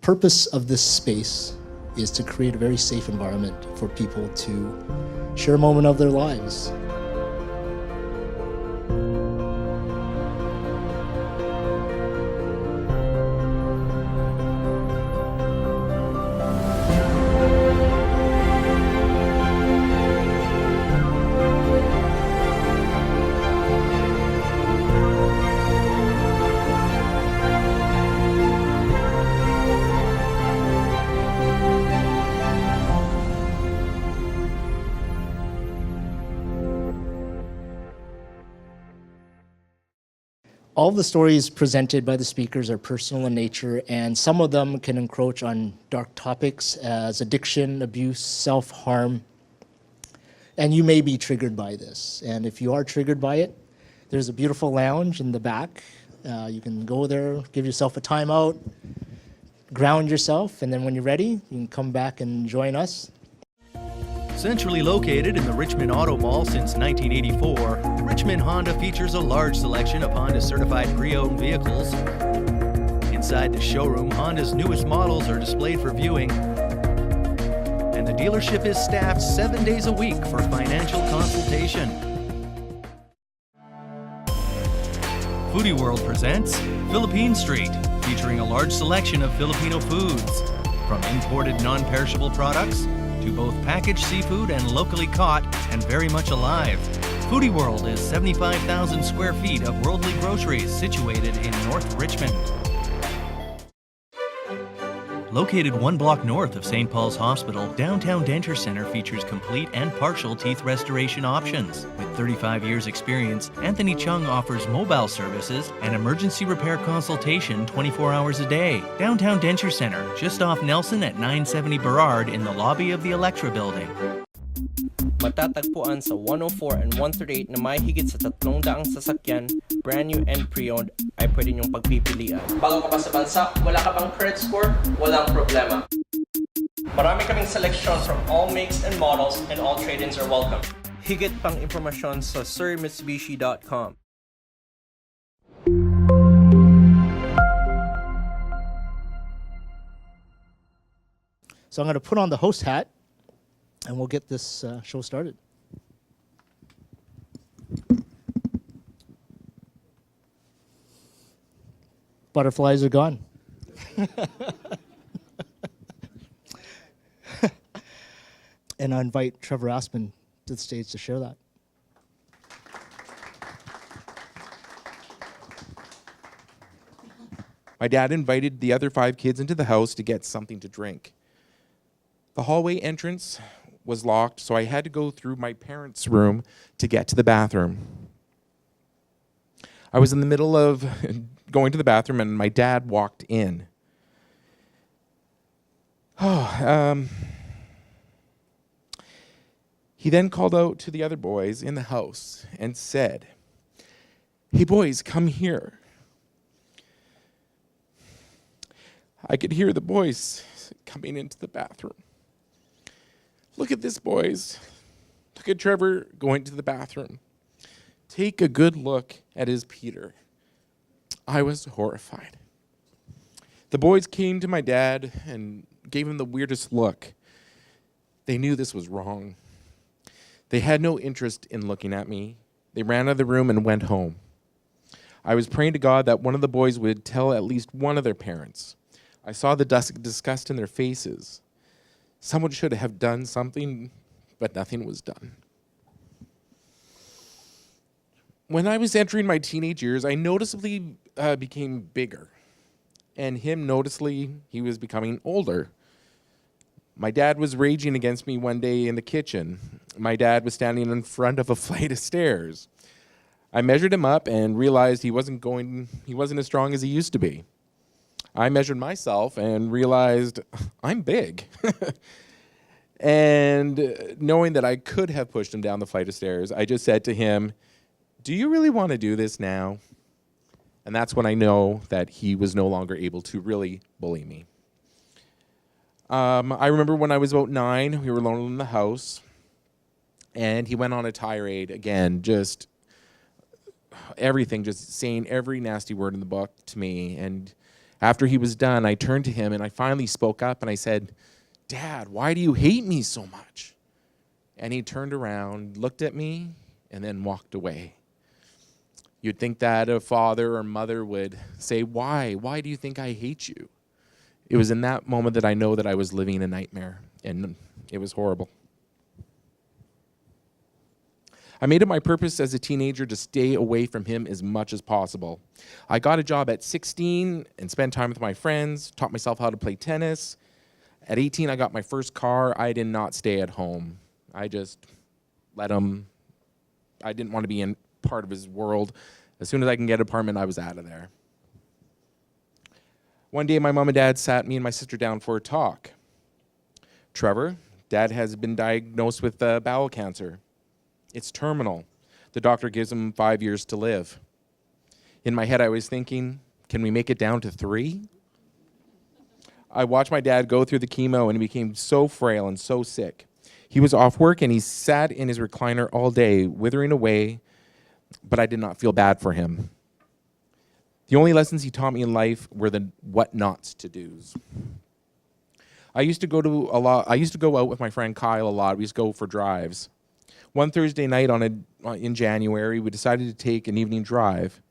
purpose of this space is to create a very safe environment for people to share a moment of their lives. All the stories presented by the speakers are personal in nature, and some of them can encroach on dark topics as addiction, abuse, self-harm, and you may be triggered by this. And if you are triggered by it, there's a beautiful lounge in the back. You can go there, give yourself a timeout, ground yourself, and then when you're ready, you can come back and join us. Centrally located in the Richmond Auto Mall since 1984, Richmond Honda features a large selection of Honda certified pre-owned vehicles. Inside the showroom, Honda's newest models are displayed for viewing, and the dealership is staffed 7 days a week for financial consultation. Foodie World presents Philippine Street, featuring a large selection of Filipino foods, from imported non-perishable products to both packaged seafood and locally caught and very much alive. Foodie World is 75,000 square feet of worldly groceries situated in North Richmond. Located 1 block north of St. Paul's Hospital, Downtown Denture Center features complete and partial teeth restoration options. With 35 years experience, Anthony Chung offers mobile services and emergency repair consultation 24 hours a day. Downtown Denture Center, just off Nelson at 970 Burrard in the lobby of the Electra Building. Matatagpuan sa 104 and 138 na may higit sa 300 sasakyan, brand new and pre-owned, ay pwede niyong pagpipilian. Bago ka pa sa bansa, wala ka pang credit score, walang problema. Marami kaming selection from all makes and models, and all trade-ins are welcome. Higit pang impormasyon sa sirmitsubishi.com. So I'm going to put on the host hat, and we'll get this show started. Butterflies are gone. And I invite Trevor Assman to the stage to share that. My dad invited the other 5 kids into the house to get something to drink. The hallway entrance was locked, so I had to go through my parents' room to get to the bathroom. I was in the middle of going to the bathroom, and my dad walked in. He then called out to the other boys in the house and said, "Hey boys, come here." I could hear the boys coming into the bathroom. "Look at this, boys. Look at Trevor going to the bathroom. Take a good look at his Peter." I was horrified. The boys came to my dad and gave him the weirdest look. They knew this was wrong. They had no interest in looking at me. They ran out of the room and went home. I was praying to God that one of the boys would tell at least one of their parents. I saw the disgust in their faces. Someone should have done something, but nothing was done. When I was entering my teenage years, I noticeably became bigger, and him noticeably, he was becoming older. My dad was raging against me one day in the kitchen. My dad was standing in front of a flight of stairs. I measured him up and realized he wasn't as strong as he used to be. I measured myself and realized I'm big. And knowing that I could have pushed him down the flight of stairs, I just said to him, "Do you really want to do this now?" And that's when I know that he was no longer able to really bully me. I remember when I was about 9, we were alone in the house, and he went on a tirade again, just everything, just saying every nasty word in the book to me. And After he was done, I turned to him and I finally spoke up and I said, "Dad, why do you hate me so much?" And he turned around, looked at me, and then walked away. You'd think that a father or mother would say, "Why? Why do you think I hate you?" It was in that moment that I know that I was living a nightmare, and it was horrible. I made it my purpose as a teenager to stay away from him as much as possible. I got a job at 16 and spent time with my friends, taught myself how to play tennis. At 18, I got my first car. I did not stay at home. I just let him. I didn't want to be in part of his world. As soon as I can get an apartment, I was out of there. One day, my mom and dad sat me and my sister down for a talk. "Trevor, Dad has been diagnosed with bowel cancer. It's terminal. The doctor gives him 5 years to live." In my head, I was thinking, can we make it down to 3? I watched my dad go through the chemo, and he became so frail and so sick. He was off work, and he sat in his recliner all day, withering away, but I did not feel bad for him. The only lessons he taught me in life were the what nots to do's. I used to go out with my friend Kyle a lot. We used to go for drives. One Thursday night in January, we decided to take an evening drive.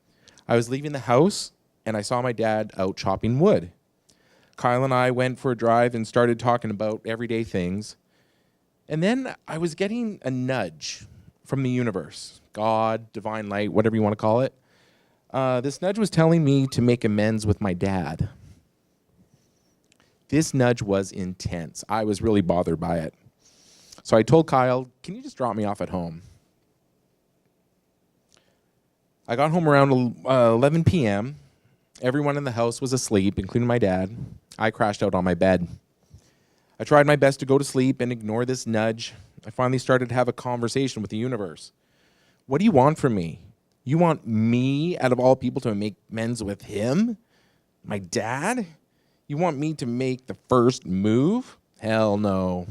I was leaving the house, and I saw my dad out chopping wood. Kyle and I went for a drive and started talking about everyday things. And then I was getting a nudge from the universe, God, divine light, whatever you want to call it. This nudge was telling me to make amends with my dad. This nudge was intense. I was really bothered by it. So I told Kyle, "Can you just drop me off at home?" I got home around 11 p.m. Everyone in the house was asleep, including my dad. I crashed out on my bed. I tried my best to go to sleep and ignore this nudge. I finally started to have a conversation with the universe. "What do you want from me? You want me, out of all people, to make amends with him? My dad? You want me to make the first move? Hell no.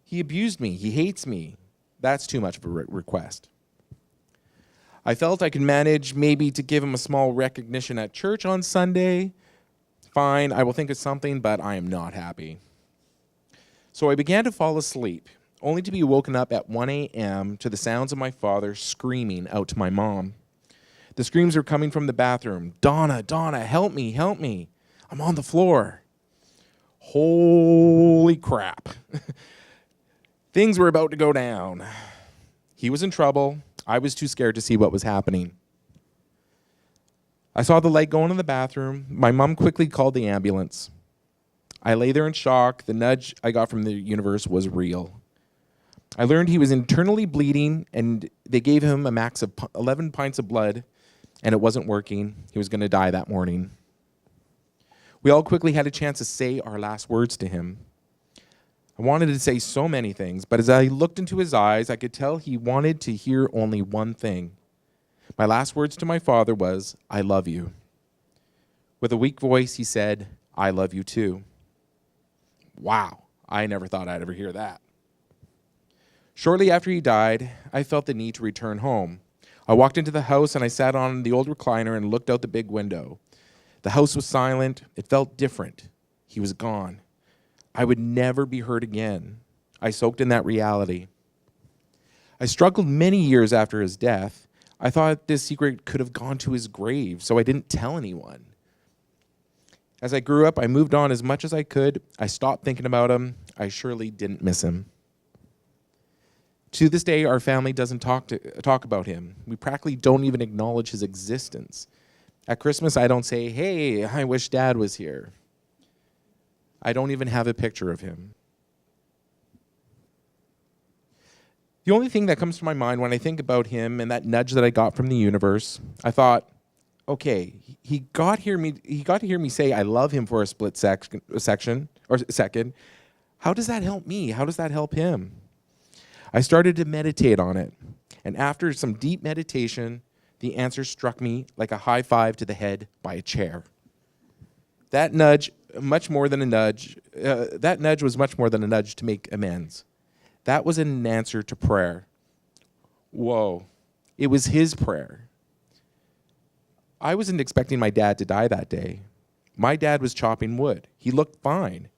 He abused me. He hates me. That's too much of a request." I felt I could manage maybe to give him a small recognition at church on Sunday. Fine, I will think of something, but I am not happy. So I began to fall asleep, only to be woken up at 1 a.m. to the sounds of my father screaming out to my mom. The screams were coming from the bathroom. Donna, help me, help me. I'm on the floor." Holy crap. Things were about to go down. He was in trouble. I was too scared to see what was happening. I saw the light going in the bathroom. My mom quickly called the ambulance. I lay there in shock. The nudge I got from the universe was real. I learned he was internally bleeding, and they gave him a max of 11 pints of blood, and it wasn't working. He was going to die that morning. We all quickly had a chance to say our last words to him. I wanted to say so many things, but as I looked into his eyes, I could tell he wanted to hear only one thing. My last words to my father was, "I love you." With a weak voice, he said, "I love you too." Wow, I never thought I'd ever hear that. Shortly after he died, I felt the need to return home. I walked into the house and I sat on the old recliner and looked out the big window. The house was silent. It felt different. He was gone. I would never be hurt again. I soaked in that reality. I struggled many years after his death. I thought this secret could have gone to his grave, so I didn't tell anyone. As I grew up, I moved on as much as I could. I stopped thinking about him. I surely didn't miss him. To this day, our family doesn't talk about him. We practically don't even acknowledge his existence. At Christmas, I don't say, "Hey, I wish Dad was here." I don't even have a picture of him. The only thing that comes to my mind when I think about him and that nudge that I got from the universe, I thought, okay, he got to hear me say I love him for a split second. How does that help me? How does that help him? I started to meditate on it, and after some deep meditation, the answer struck me like a high five to the head by a chair. That nudge was much more than a nudge to make amends. That was an answer to prayer. Whoa. It was his prayer. I wasn't expecting my dad to die that day. My dad was chopping wood. He looked fine.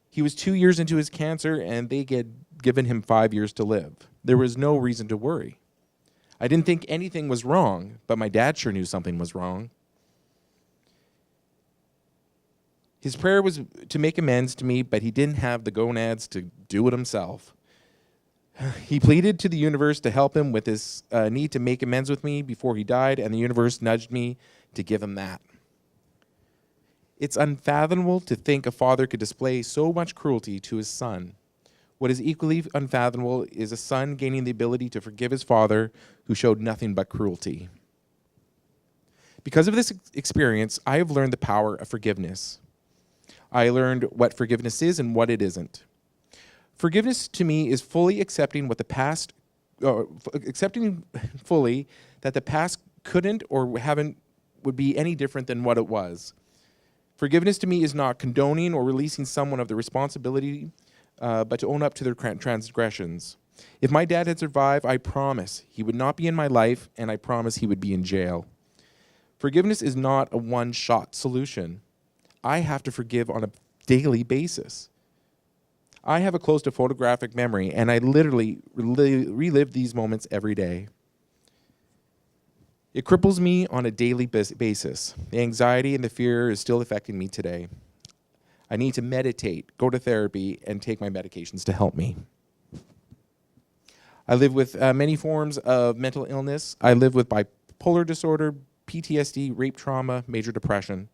He was 2 years into his cancer, and they had given him 5 years to live. There was no reason to worry. I didn't think anything was wrong, but my dad sure knew something was wrong. His prayer was to make amends to me, but he didn't have the gonads to do it himself. He pleaded to the universe to help him with his need to make amends with me before he died, and the universe nudged me to give him that. It's unfathomable to think a father could display so much cruelty to his son. What is equally unfathomable is a son gaining the ability to forgive his father who showed nothing but cruelty. Because of this experience, I have learned the power of forgiveness. I learned what forgiveness is and what it isn't. Forgiveness to me is fully accepting what the past, accepting fully that the past couldn't or would be any different than what it was. Forgiveness to me is not condoning or releasing someone of the responsibility, but to own up to their transgressions. If my dad had survived, I promise he would not be in my life, and I promise he would be in jail. Forgiveness is not a one-shot solution. I have to forgive on a daily basis. I have a close to photographic memory, and I literally relive these moments every day. It cripples me on a daily basis. The anxiety and the fear is still affecting me today. I need to meditate, go to therapy, and take my medications to help me. I live with many forms of mental illness. I live with bipolar disorder, PTSD, rape trauma, major depression.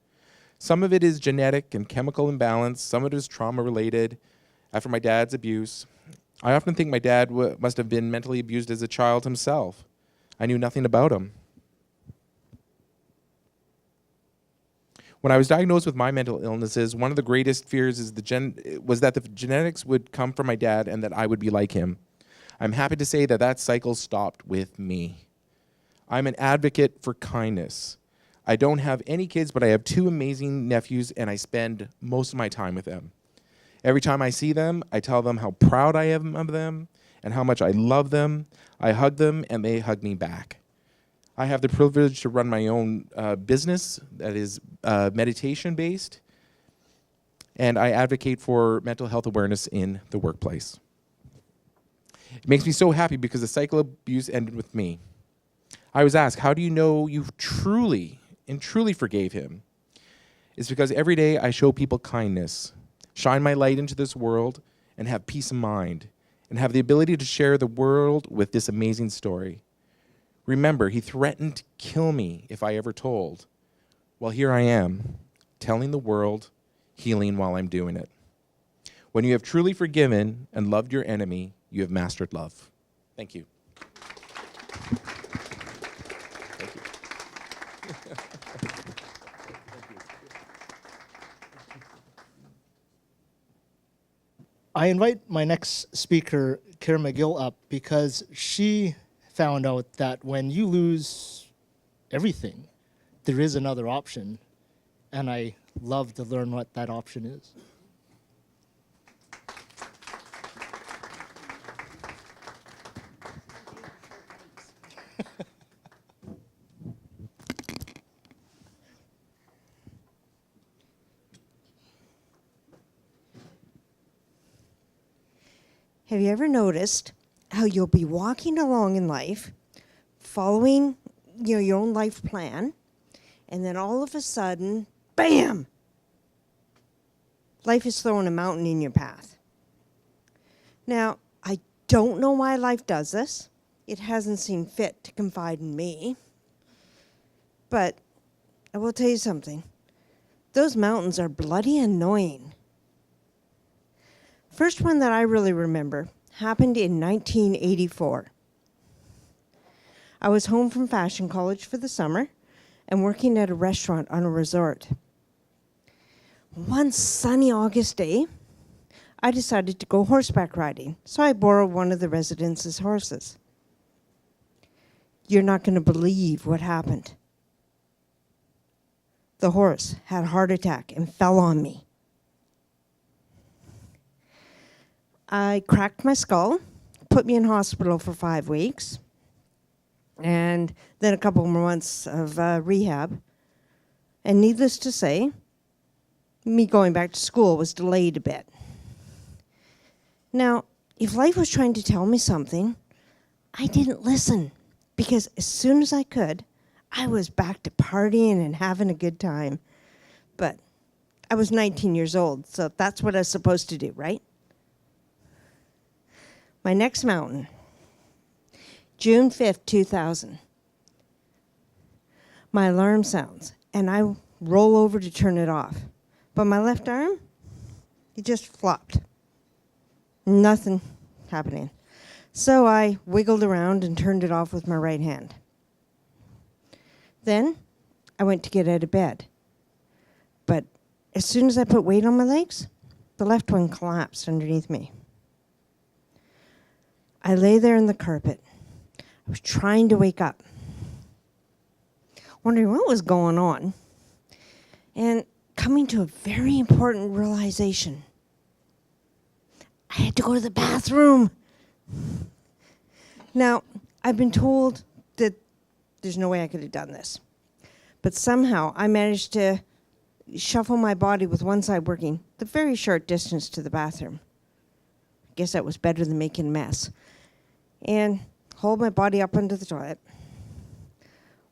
Some of it is genetic and chemical imbalance. Some of it is trauma-related after my dad's abuse. I often think my dad must have been mentally abused as a child himself. I knew nothing about him. When I was diagnosed with my mental illnesses, one of the greatest fears was that the genetics would come from my dad and that I would be like him. I'm happy to say that that cycle stopped with me. I'm an advocate for kindness. I don't have any kids, but I have 2 amazing nephews, and I spend most of my time with them. Every time I see them, I tell them how proud I am of them and how much I love them. I hug them, and they hug me back. I have the privilege to run my own business that is meditation-based, and I advocate for mental health awareness in the workplace. It makes me so happy because the cycle of abuse ended with me. I was asked, how do you know you truly forgave him? It's because every day I show people kindness, shine my light into this world, and have peace of mind, and have the ability to share the world with this amazing story. Remember, he threatened to kill me if I ever told. Well, here I am, telling the world, healing while I'm doing it. When you have truly forgiven and loved your enemy, you have mastered love. Thank you. Thank you. I invite my next speaker, Karen Magill, up because she found out that when you lose everything, there is another option, and I love to learn what that option is. Have you ever noticed how you'll be walking along in life, following your own life plan, and then all of a sudden, bam! Life is throwing a mountain in your path. Now, I don't know why life does this. It hasn't seen fit to confide in me. But I will tell you something. Those mountains are bloody annoying. First one that I really remember happened in 1984. I was home from fashion college for the summer and working at a restaurant on a resort. One sunny August day, I decided to go horseback riding, so I borrowed one of the residents' horses. You're not going to believe what happened. The horse had a heart attack and fell on me. I cracked my skull, put me in hospital for 5 weeks, and then a couple more months of rehab. And needless to say, me going back to school was delayed a bit. Now, if life was trying to tell me something, I didn't listen, because as soon as I could, I was back to partying and having a good time. But I was 19 years old, so that's what I was supposed to do, right? My next mountain, June 5th, 2000. My alarm sounds, and I roll over to turn it off. But my left arm, it just flopped. Nothing happening. So I wiggled around and turned it off with my right hand. Then I went to get out of bed. But as soon as I put weight on my legs, the left one collapsed underneath me. I lay there in the carpet. I was trying to wake up, wondering what was going on, and coming to a very important realization. I had to go to the bathroom. Now, I've been told that there's no way I could have done this, but somehow I managed to shuffle my body with one side working the very short distance to the bathroom. I guess that was better than making a mess. And hold my body up under the toilet.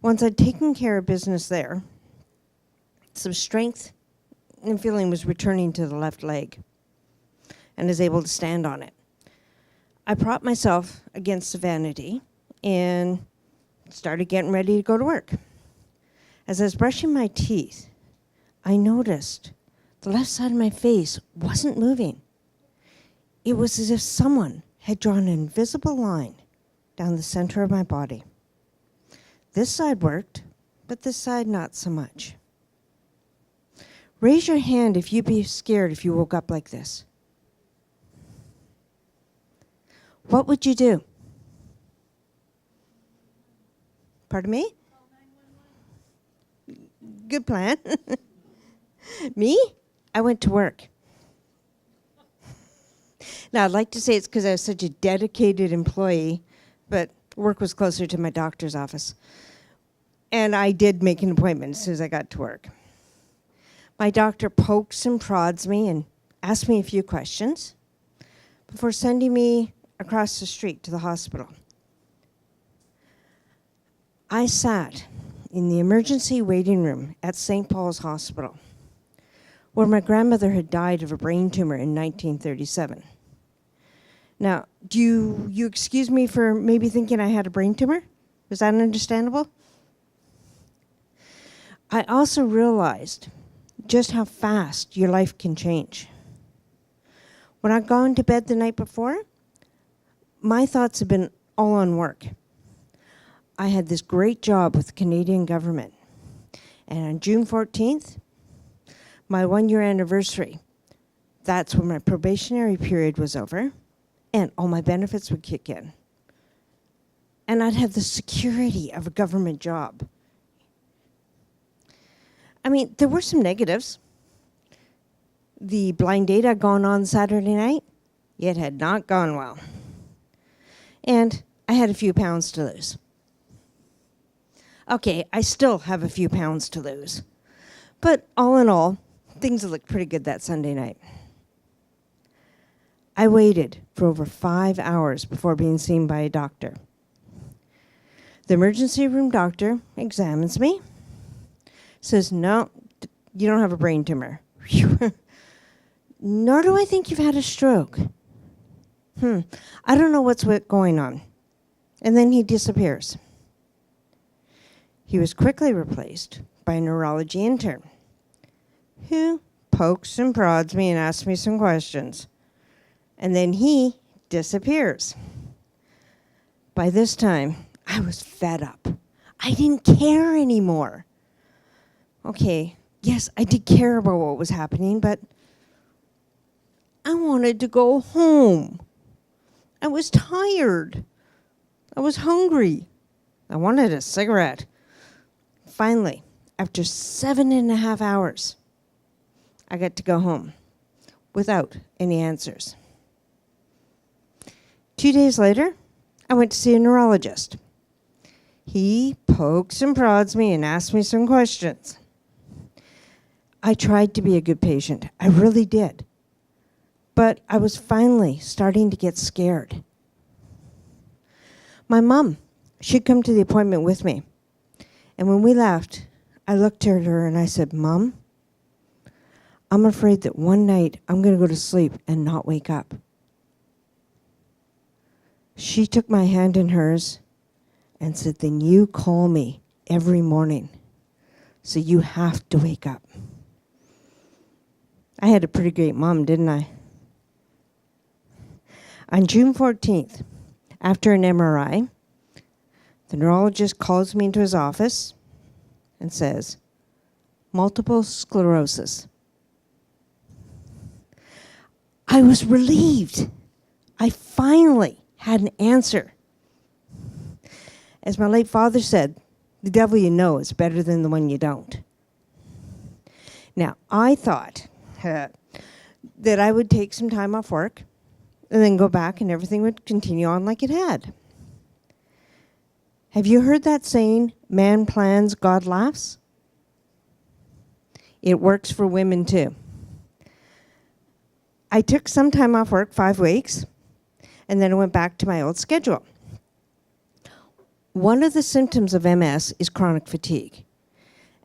Once I'd taken care of business there, some strength and feeling was returning to the left leg, and was able to stand on it. I propped myself against the vanity and started getting ready to go to work. As I was brushing my teeth, I noticed the left side of my face wasn't moving. It was as if someone had drawn an invisible line down the center of my body. This side worked, but this side not so much. Raise your hand if you'd be scared if you woke up like this. What would you do? Pardon me? Good plan. Me? I went to work. Now, I'd like to say it's because I was such a dedicated employee, but work was closer to my doctor's office. And I did make an appointment as soon as I got to work. My doctor pokes and prods me and asks me a few questions before sending me across the street to the hospital. I sat in the emergency waiting room at St. Paul's Hospital, where my grandmother had died of a brain tumor in 1937. Now, do you excuse me for maybe thinking I had a brain tumor? Was that understandable? I also realized just how fast your life can change. When I'd gone to bed the night before, my thoughts had been all on work. I had this great job with the Canadian government. And on June 14th, my 1-year anniversary, that's when my probationary period was over and all my benefits would kick in. And I'd have the security of a government job. I mean, there were some negatives. The blind date had gone on Saturday night. It had not gone well. And I had a few pounds to lose. Okay, I still have a few pounds to lose. But all in all, things looked pretty good that Sunday night. I waited for over 5 hours before being seen by a doctor. The emergency room doctor examines me, says, no, you don't have a brain tumor. Nor do I think you've had a stroke. I don't know what's going on. And then he disappears. He was quickly replaced by a neurology intern who pokes and prods me and asks me some questions. And then he disappears. By this time, I was fed up. I didn't care anymore. Okay, yes, I did care about what was happening, but I wanted to go home. I was tired. I was hungry. I wanted a cigarette. Finally, after 7.5 hours, I got to go home without any answers. 2 days later, I went to see a neurologist. He pokes and prods me and asks me some questions. I tried to be a good patient. I really did. But I was finally starting to get scared. My mom, she'd come to the appointment with me. And when we left, I looked at her and I said, "Mom, I'm afraid that one night I'm going to go to sleep and not wake up." She took my hand in hers and said, "Then you call me every morning, so you have to wake up." I had a pretty great mom, didn't I? On June 14th, after an MRI, the neurologist calls me into his office and says, "Multiple sclerosis." I was relieved. I finally had an answer. As my late father said, the devil you know is better than the one you don't. Now, I thought that I would take some time off work and then go back and everything would continue on like it had. Have you heard that saying, "Man plans, God laughs"? It works for women too. I took some time off work, 5 weeks, and then I went back to my old schedule. One of the symptoms of MS is chronic fatigue.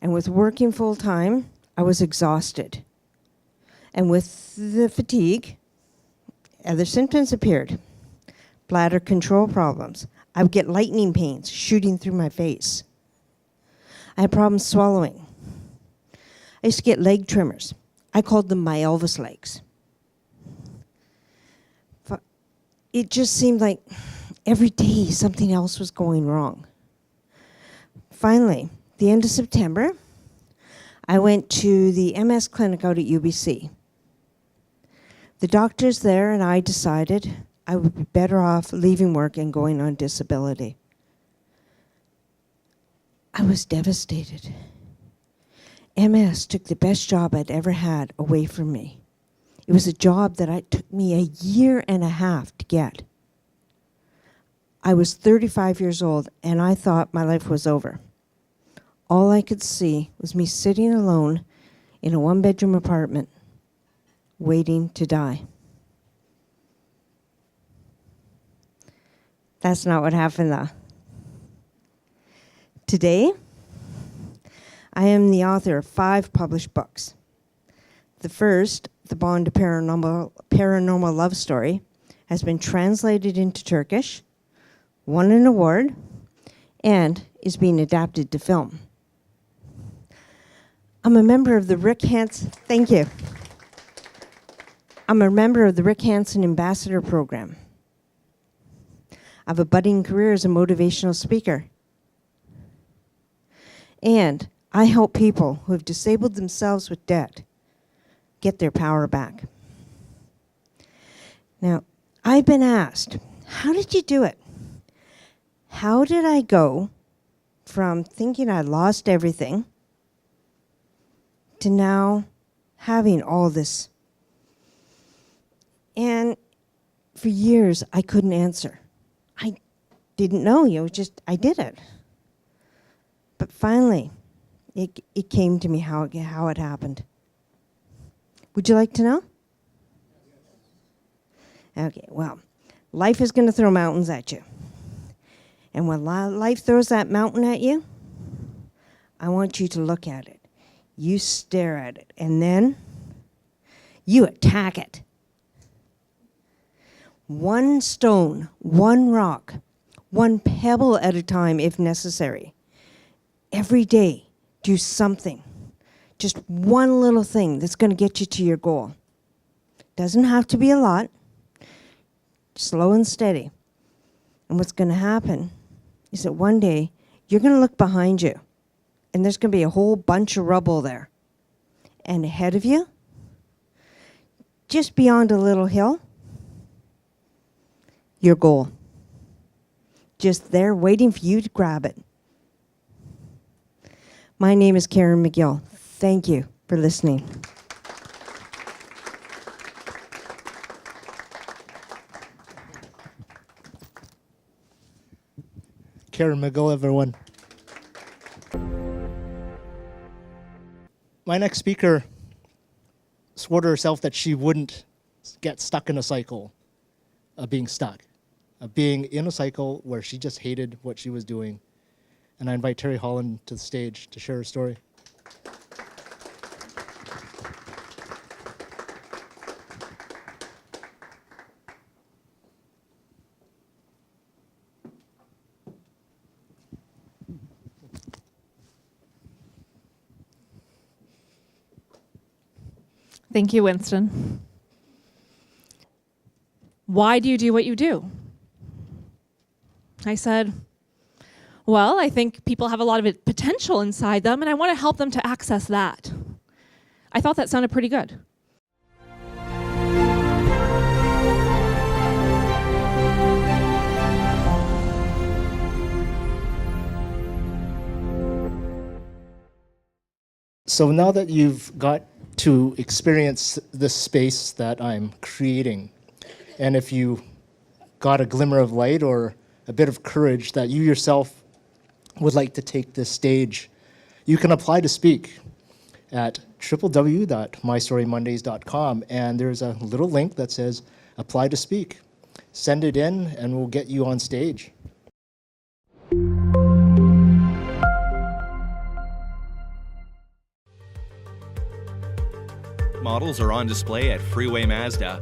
And with working full time, I was exhausted. And with the fatigue, other symptoms appeared. Bladder control problems. I would get lightning pains shooting through my face. I had problems swallowing. I used to get leg tremors. I called them my Elvis legs. It just seemed like every day something else was going wrong. Finally, the end of September, I went to the MS clinic out at UBC. The doctors there and I decided I would be better off leaving work and going on disability. I was devastated. MS took the best job I'd ever had away from me. It was a job that it took me a year and a half to get. I was 35 years old and I thought my life was over. All I could see was me sitting alone in a one-bedroom apartment, waiting to die. That's not what happened though. Today, I am the author of 5 published books. The first, The Bond to Paranormal Love Story, has been translated into Turkish, won an award, and is being adapted to film. I'm a member of the Rick Hansen, thank you. I'm a member of the Rick Hansen Ambassador Program. I have a budding career as a motivational speaker. And I help people who have disabled themselves with debt get their power back. Now, I've been asked, how did you do it? How did I go from thinking I lost everything to now having all this? And for years, I couldn't answer. I didn't know, I did it. But finally, it came to me how it happened. Would you like to know? Okay, well, life is going to throw mountains at you. And when life throws that mountain at you, I want you to look at it. You stare at it, and then you attack it. One stone, one rock, one pebble at a time if necessary. Every day, do something. Just one little thing that's going to get you to your goal. Doesn't have to be a lot. Slow and steady. And what's going to happen is that one day you're going to look behind you and there's going to be a whole bunch of rubble there. And ahead of you, just beyond a little hill, your goal. Just there waiting for you to grab it. My name is Karen Magill. Thank you for listening. Karen Magill, everyone. my next speaker swore to herself that she wouldn't get stuck in a cycle of being stuck, of being in a cycle where she just hated what she was doing. And I invite Terry Holland to the stage to share her story. Thank you, Winston. Why do you do what you do? I said, well, I think people have a lot of potential inside them, and I want to help them to access that. I thought that sounded pretty good. So now that you've got to experience the space that I'm creating, and if you got a glimmer of light or a bit of courage that you yourself would like to take this stage, you can apply to speak at www.mystorymondays.com, and there's a little link that says apply to speak. Send it in and we'll get you on stage. Models are on display at Freeway Mazda.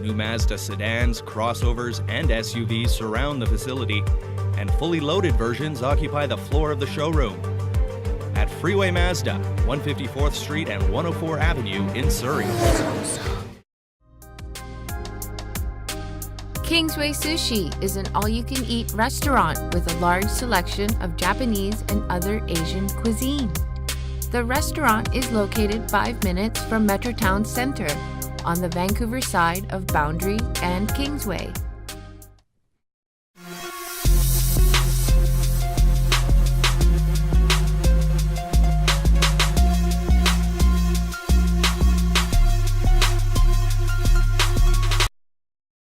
New Mazda sedans, crossovers, and SUVs surround the facility, and fully loaded versions occupy the floor of the showroom. At Freeway Mazda, 154th Street and 104 Avenue in Surrey. Kingsway Sushi is an all-you-can-eat restaurant with a large selection of Japanese and other Asian cuisine. The restaurant is located 5 minutes from Metrotown Center on the Vancouver side of Boundary and Kingsway.